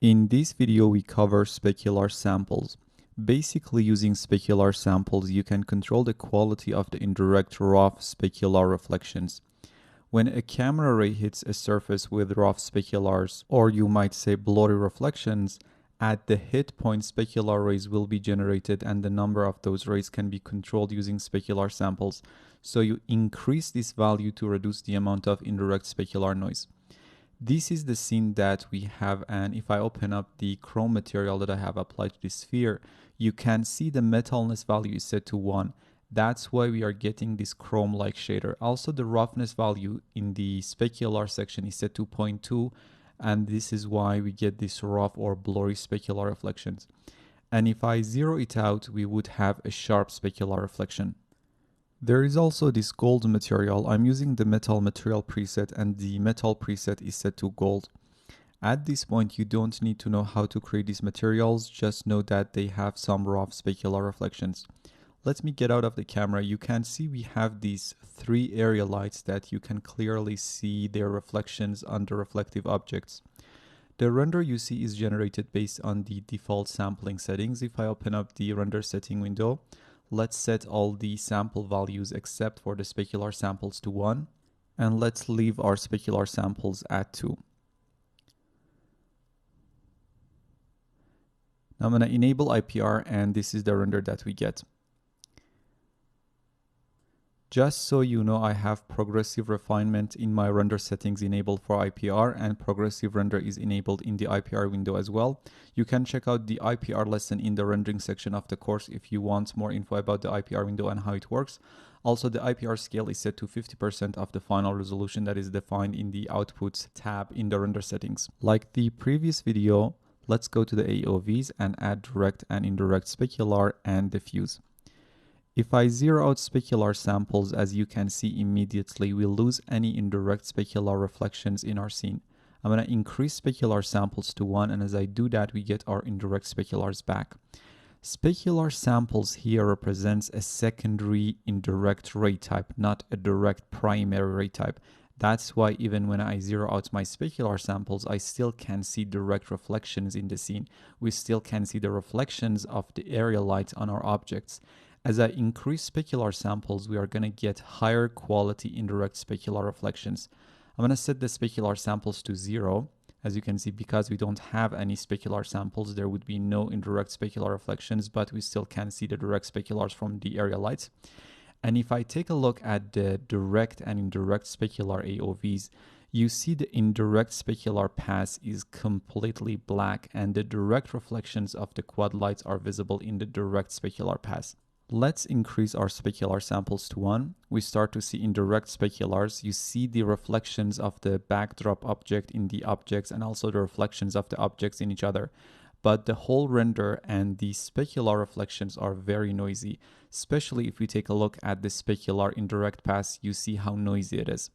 In this video, we cover specular samples. Basically, using specular samples, you can control the quality of the indirect rough specular reflections. When a camera ray hits a surface with rough speculars, or you might say blurry reflections, at the hit point specular rays will be generated and the number of those rays can be controlled using specular samples. So you increase this value to reduce the amount of indirect specular noise. This is the scene that we have, and if I open up the chrome material that I have applied to the sphere, you can see the metalness value is set to 1. That's why we are getting this chrome-like shader. Also, the roughness value in the specular section is set to 0.2, and this is why we get this rough or blurry specular reflections. And if I zero it out, we would have a sharp specular reflection. There is also this gold material. I'm using the metal material preset and the metal preset is set to gold. At this point, you don't need to know how to create these materials, just know that they have some rough specular reflections. Let me get out of the camera. You can see we have these 3 area lights that you can clearly see their reflections on the reflective objects. The render you see is generated based on the default sampling settings. If I open up the render setting window, let's set all the sample values except for the specular samples to 1, and let's leave our specular samples at 2. Now I'm going to enable IPR, and this is the render that we get. Just so you know, I have progressive refinement in my render settings enabled for IPR, and progressive render is enabled in the IPR window as well. You can check out the IPR lesson in the rendering section of the course if you want more info about the IPR window and how it works. Also, the IPR scale is set to 50% of the final resolution that is defined in the Output tab in the render settings. Like the previous video, let's go to the AOVs and add direct and indirect specular and diffuse. If I zero out specular samples, as you can see immediately, we lose any indirect specular reflections in our scene. I'm going to increase specular samples to 1, and as I do that, we get our indirect speculars back. Specular samples here represents a secondary indirect ray type, not a direct primary ray type. That's why even when I zero out my specular samples, I still can see direct reflections in the scene. We still can see the reflections of the area light on our objects. As I increase specular samples, we are going to get higher quality indirect specular reflections. I'm going to set the specular samples to 0. As you can see, because we don't have any specular samples, there would be no indirect specular reflections, but we still can see the direct speculars from the area lights. And if I take a look at the direct and indirect specular AOVs, you see the indirect specular pass is completely black, and the direct reflections of the quad lights are visible in the direct specular pass. Let's increase our specular samples to 1. We start to see indirect speculars. You see the reflections of the backdrop object in the objects and also the reflections of the objects in each other. But the whole render and the specular reflections are very noisy, especially if we take a look at the specular indirect pass, you see how noisy it is.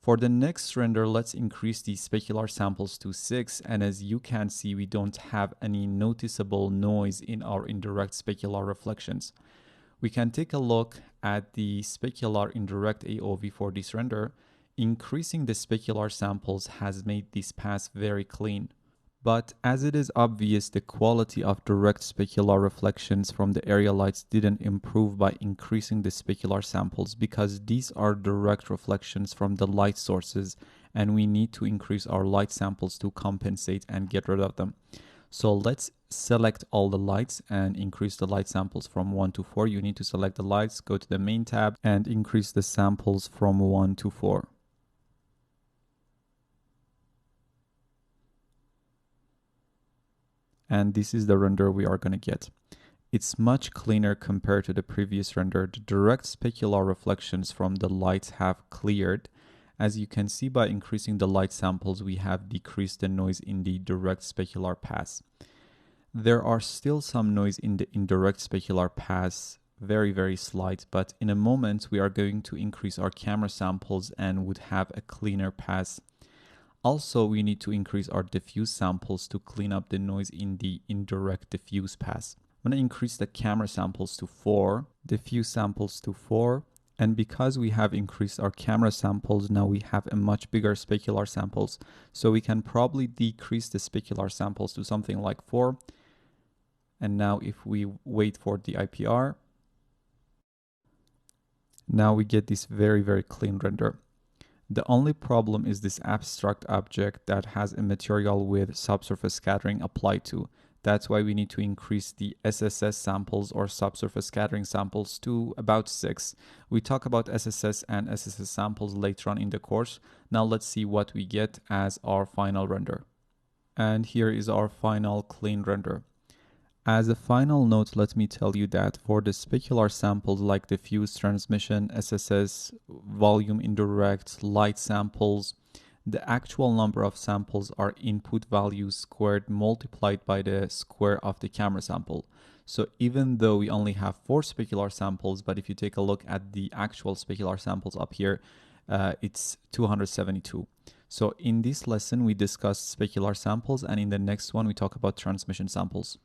For the next render, let's increase the specular samples to 6, and as you can see, we don't have any noticeable noise in our indirect specular reflections. We can take a look at the specular indirect AOV for this render. Increasing the specular samples has made this pass very clean. But as it is obvious, the quality of direct specular reflections from the area lights didn't improve by increasing the specular samples, because these are direct reflections from the light sources, and we need to increase our light samples to compensate and get rid of them. So let's select all the lights and increase the light samples from 1 to 4. You need to select the lights, go to the main tab, and increase the samples from 1 to 4. And this is the render we are going to get. It's much cleaner compared to the previous render. The direct specular reflections from the lights have cleared. As you can see, by increasing the light samples, we have decreased the noise in the direct specular pass. There are still some noise in the indirect specular pass, very slight, but in a moment we are going to increase our camera samples and would have a cleaner pass. Also, we need to increase our diffuse samples to clean up the noise in the indirect diffuse pass. I'm going to increase the camera samples to 4, diffuse samples to 4, And because we have increased our camera samples, now we have a much bigger specular samples. So we can probably decrease the specular samples to something like 4. And now if we wait for the IPR, now we get this very, very clean render. The only problem is this abstract object that has a material with subsurface scattering applied to. That's why we need to increase the SSS samples or subsurface scattering samples to about 6. We talk about SSS and SSS samples later on in the course. Now let's see what we get as our final render. And here is our final clean render. As a final note, let me tell you that for the specular samples like diffuse transmission, SSS, volume indirect, light samples, the actual number of samples are input values squared multiplied by the square of the camera sample. So even though we only have 4 specular samples, but if you take a look at the actual specular samples up here, it's 272. So in this lesson, we discussed specular samples, and in the next one, we talk about transmission samples.